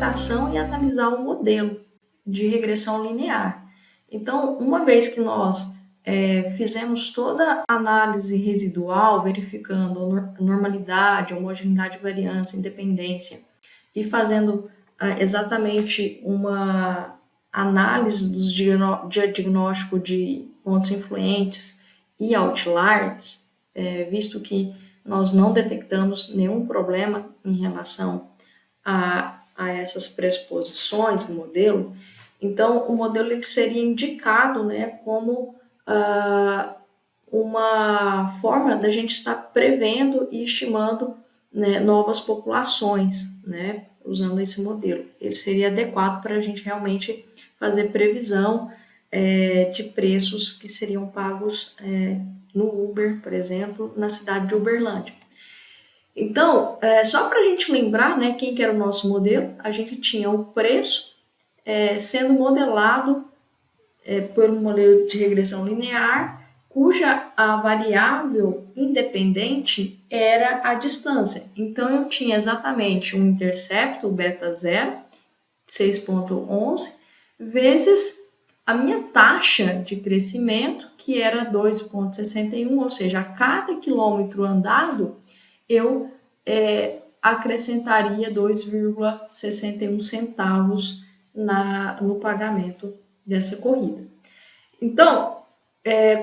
interpretação e analisar o modelo de regressão linear. Então, uma vez que nós fizemos toda a análise residual, verificando a normalidade, homogeneidade, variância, independência, e fazendo exatamente uma análise dos diagnóstico de pontos influentes e outliers, visto que nós não detectamos nenhum problema em relação a essas pressuposições do modelo, então o modelo ele seria indicado, né, como uma forma da gente estar prevendo e estimando, né, novas populações, né, usando esse modelo. Ele seria adequado para a gente realmente fazer previsão de preços que seriam pagos no Uber, por exemplo, na cidade de Uberlândia. Então, só para a gente lembrar, né, quem que era o nosso modelo, a gente tinha o preço sendo modelado por um modelo de regressão linear, cuja a variável independente era a distância. Então, eu tinha exatamente um intercepto, o beta 0, 6,11, vezes a minha taxa de crescimento, que era 2,61, ou seja, a cada quilômetro andado, eu acrescentaria 2,61 centavos no pagamento dessa corrida. Então,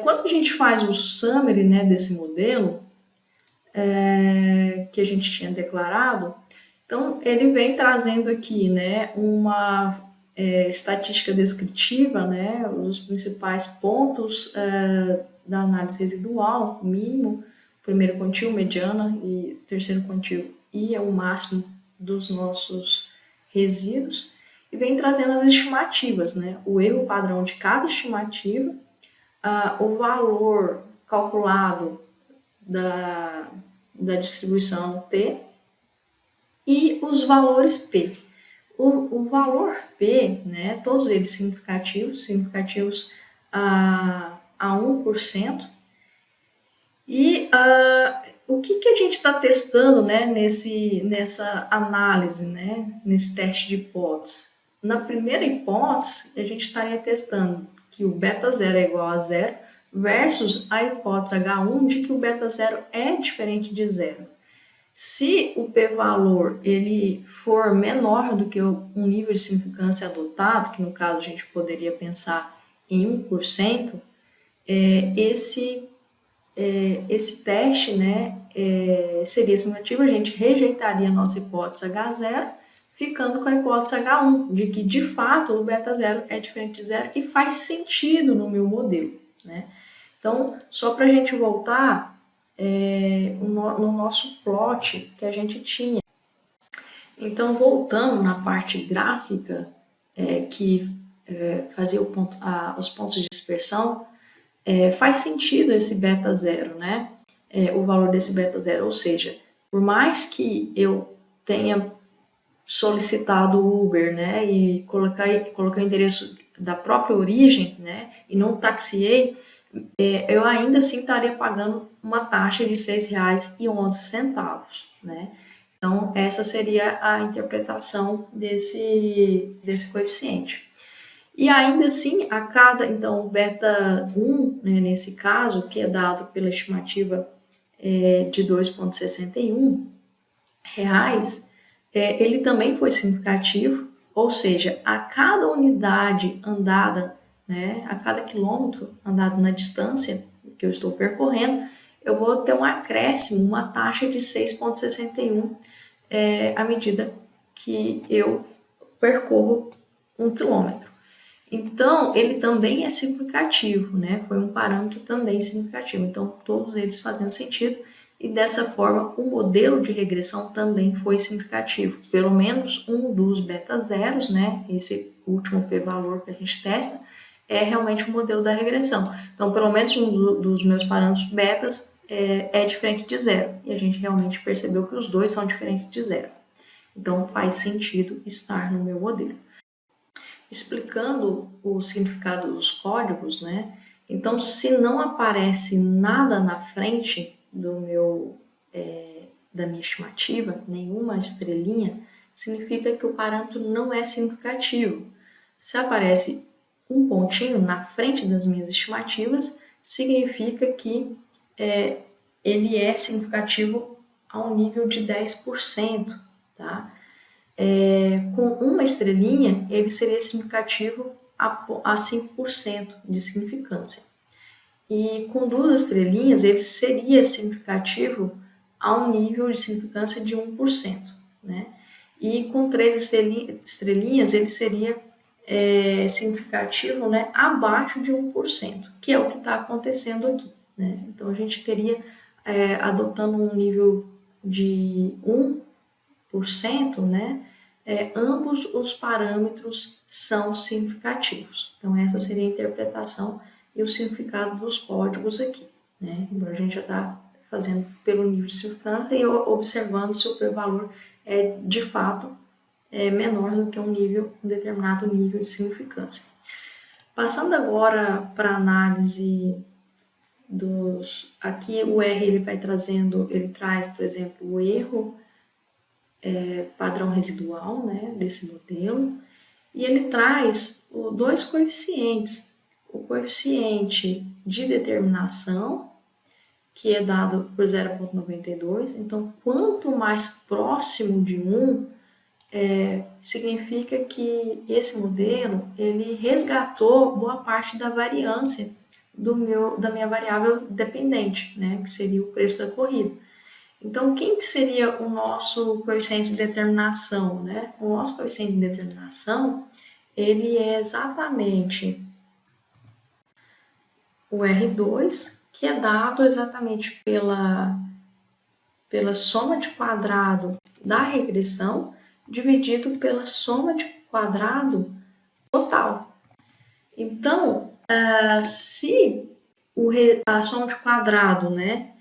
quando a gente faz o summary, né, desse modelo que a gente tinha declarado, então ele vem trazendo aqui, né, uma estatística descritiva, né, os principais pontos da análise residual, mínimo, primeiro quantio, mediana e terceiro quantio e o máximo dos nossos resíduos, e vem trazendo as estimativas, né, o erro padrão de cada estimativa, o valor calculado da distribuição T e os valores P. O valor P, né, todos eles significativos a 1%. E o que a gente está testando, né, nessa análise, né, nesse teste de hipótese? Na primeira hipótese, a gente estaria testando que o beta 0 é igual a 0 versus a hipótese H1 de que o beta 0 é diferente de 0. Se o p-valor ele for menor do que um nível de significância adotado, que no caso a gente poderia pensar em 1%, esse teste, né, seria significativo, a gente rejeitaria a nossa hipótese H0, ficando com a hipótese H1, de que de fato o beta 0 é diferente de 0 e faz sentido no meu modelo, né? Então, só para a gente voltar no nosso plot que a gente tinha. Então, voltando na parte gráfica que fazia os pontos de dispersão, faz sentido esse beta 0, né? O valor desse beta 0, ou seja, por mais que eu tenha solicitado o Uber, né, e coloquei o endereço da própria origem, né, e não taxiei, eu ainda assim estaria pagando uma taxa de R$ 6,11, né? Então, essa seria a interpretação desse coeficiente. E ainda assim, então, o beta 1, né, nesse caso, que é dado pela estimativa de 2,61 reais, ele também foi significativo, ou seja, a cada unidade andada, né, a cada quilômetro andado na distância que eu estou percorrendo, eu vou ter um acréscimo, uma taxa de 6,61 à medida que eu percorro 1 quilômetro. Então, ele também é significativo, né? Foi um parâmetro também significativo. Então, todos eles fazendo sentido e dessa forma o modelo de regressão também foi significativo. Pelo menos um dos beta zeros, né? Esse último p-valor que a gente testa é realmente o modelo da regressão. Então, pelo menos um dos meus parâmetros betas é diferente de 0. E a gente realmente percebeu que os dois são diferentes de 0. Então, faz sentido estar no meu modelo. Explicando o significado dos códigos, né? Então, se não aparece nada na frente da minha estimativa, nenhuma estrelinha, significa que o parâmetro não é significativo. Se aparece um pontinho na frente das minhas estimativas, significa que ele é significativo a um nível de 10%, tá? Com uma estrelinha, ele seria significativo a 5% de significância. E com 2 estrelinhas, ele seria significativo a um nível de significância de 1%, né? E com 3 estrelinhas, ele seria significativo, né, abaixo de 1%, que é o que está acontecendo aqui, né? Então, a gente teria, adotando um nível de 1%, né, ambos os parâmetros são significativos. Então, essa seria a interpretação e o significado dos códigos aqui, né? Então, a gente já está fazendo pelo nível de significância e observando se o p-valor é, de fato, menor do que um determinado nível de significância. Passando agora para a análise dos... Aqui o R ele traz, por exemplo, o erro padrão residual, né, desse modelo, e ele traz 2 coeficientes. O coeficiente de determinação, que é dado por 0,92, então quanto mais próximo de 1, significa que esse modelo ele resgatou boa parte da variância da minha variável dependente, né, que seria o preço da corrida. Então, quem que seria o nosso coeficiente de determinação, né? O nosso coeficiente de determinação, ele é exatamente o R2, que é dado exatamente pela soma de quadrado da regressão dividido pela soma de quadrado total. Então, se a soma de quadrado, né,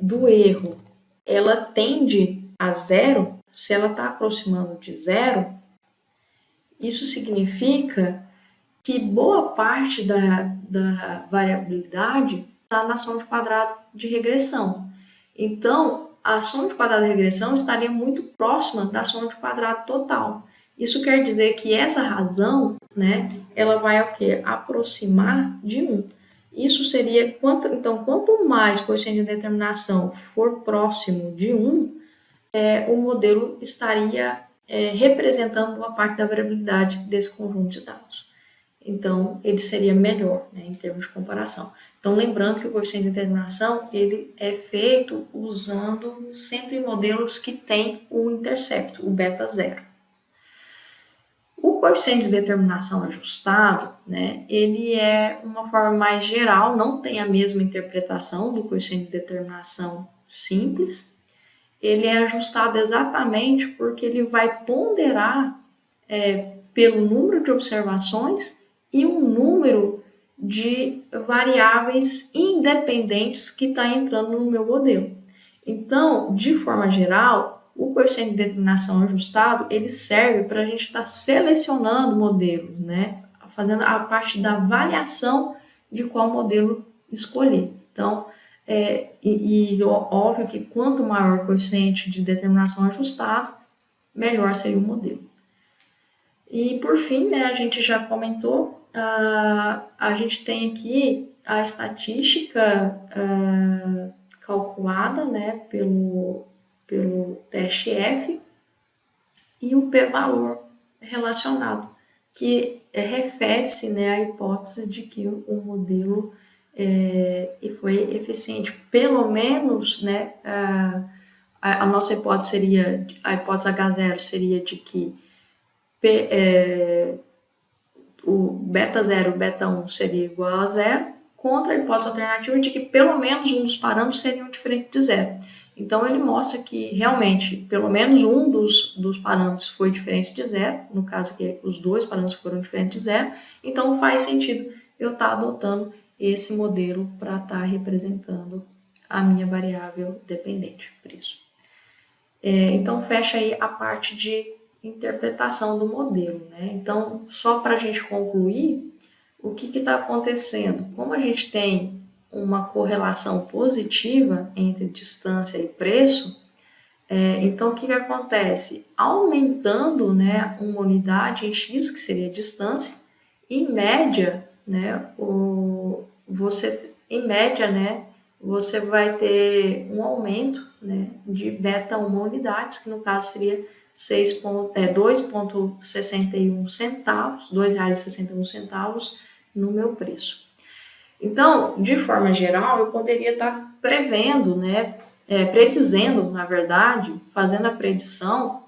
do erro, ela tende a 0, se ela está aproximando de 0, isso significa que boa parte da variabilidade está na soma de quadrado de regressão. Então, a soma de quadrado de regressão estaria muito próxima da soma de quadrado total. Isso quer dizer que essa razão, né, ela vai o quê? Aproximar de 1. Isso seria, quanto mais o coeficiente de determinação for próximo de 1, o modelo estaria representando uma parte da variabilidade desse conjunto de dados. Então, ele seria melhor, né, em termos de comparação. Então, lembrando que o coeficiente de determinação ele é feito usando sempre modelos que têm o intercepto, o beta zero. O coeficiente de determinação ajustado, né, ele é uma forma mais geral, não tem a mesma interpretação do coeficiente de determinação simples. Ele é ajustado exatamente porque ele vai ponderar pelo número de observações e um número de variáveis independentes que está entrando no meu modelo. Então, de forma geral, o coeficiente de determinação ajustado, ele serve para a gente estar selecionando modelos, né? Fazendo a parte da avaliação de qual modelo escolher. Então, óbvio que quanto maior o coeficiente de determinação ajustado, melhor seria o modelo. E por fim, né, a gente já comentou, a gente tem aqui a estatística calculada, né, pelo teste F e o p-valor relacionado, que refere-se, né, à hipótese de que o modelo foi eficiente. Pelo menos, né, a nossa hipótese seria, a hipótese H0 seria de que o beta 0 e o beta 1 seria igual a 0, contra a hipótese alternativa de que pelo menos um dos parâmetros seriam diferente de 0. Então, ele mostra que realmente pelo menos um dos parâmetros foi diferente de 0, no caso que os 2 parâmetros foram diferentes de 0, então faz sentido eu estar adotando esse modelo para estar representando a minha variável dependente, preço. Então, fecha aí a parte de interpretação do modelo, né? Então, só para a gente concluir, o que está acontecendo? Como a gente tem uma correlação positiva entre distância e preço, Então, o que acontece? Aumentando, né, uma unidade em x, que seria a distância, em média, né, em média, né, você vai ter um aumento, né, de beta 1 unidades, que no caso seria 2,61 centavos, R$ 2,61 no meu preço. Então, de forma geral, eu poderia estar prevendo, né, predizendo, na verdade, fazendo a predição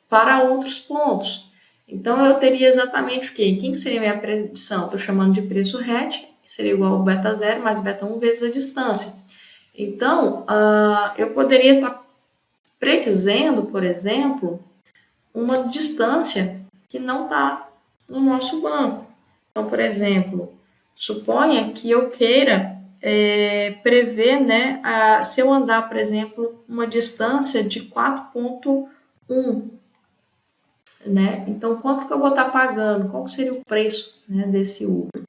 para outros pontos. Então, eu teria exatamente o quê? Quem que seria a minha predição? Estou chamando de preço hatch, que seria igual ao beta 0 mais beta 1 vezes a distância. Então, eu poderia estar predizendo, por exemplo, uma distância que não está no nosso banco. Então, por exemplo, suponha que eu queira prever, né, se eu andar, por exemplo, uma distância de 4,1, né? Então, quanto que eu vou estar pagando? Qual seria o preço, né, desse Uber?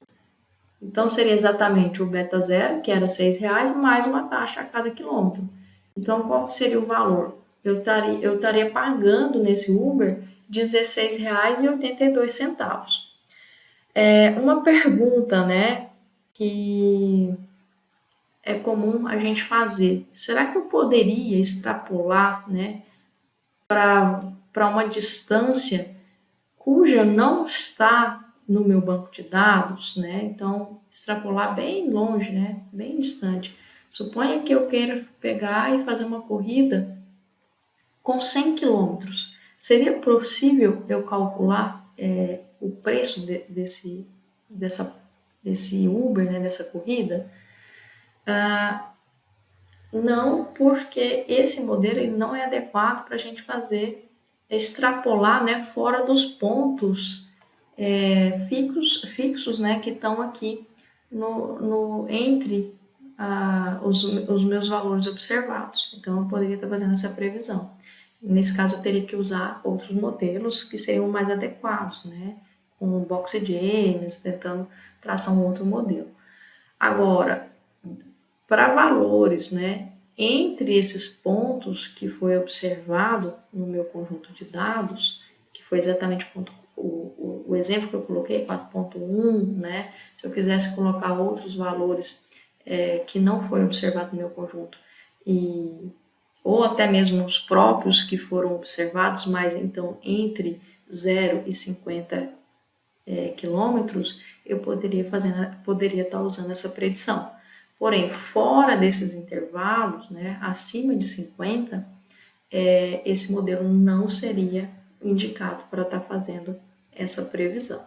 Então, seria exatamente o beta 0, que era R$ 6, mais uma taxa a cada quilômetro. Então, qual seria o valor? Eu estaria pagando nesse Uber R$ 16,82. Uma pergunta, né, que é comum a gente fazer. Será que eu poderia extrapolar, né, para uma distância cuja não está no meu banco de dados, né? Então, extrapolar bem longe, né, bem distante. Suponha que eu queira pegar e fazer uma corrida com 100 quilômetros. Seria possível eu calcular o preço desse Uber, né, dessa corrida? Não, porque esse modelo ele não é adequado para a gente extrapolar, né, fora dos pontos fixos, né, que estão aqui entre os meus valores observados. Então, eu poderia estar fazendo essa previsão. Nesse caso, eu teria que usar outros modelos que seriam mais adequados, né, com box James, tentando traçar um outro modelo. Agora, para valores, né, entre esses pontos que foi observado no meu conjunto de dados, que foi exatamente o exemplo que eu coloquei, 4,1, né, se eu quisesse colocar outros valores que não foi observado no meu conjunto, ou até mesmo os próprios que foram observados, mas então entre 0 e 50 quilômetros, eu poderia estar usando essa predição. Porém, fora desses intervalos, né, acima de 50, esse modelo não seria indicado para estar fazendo essa previsão.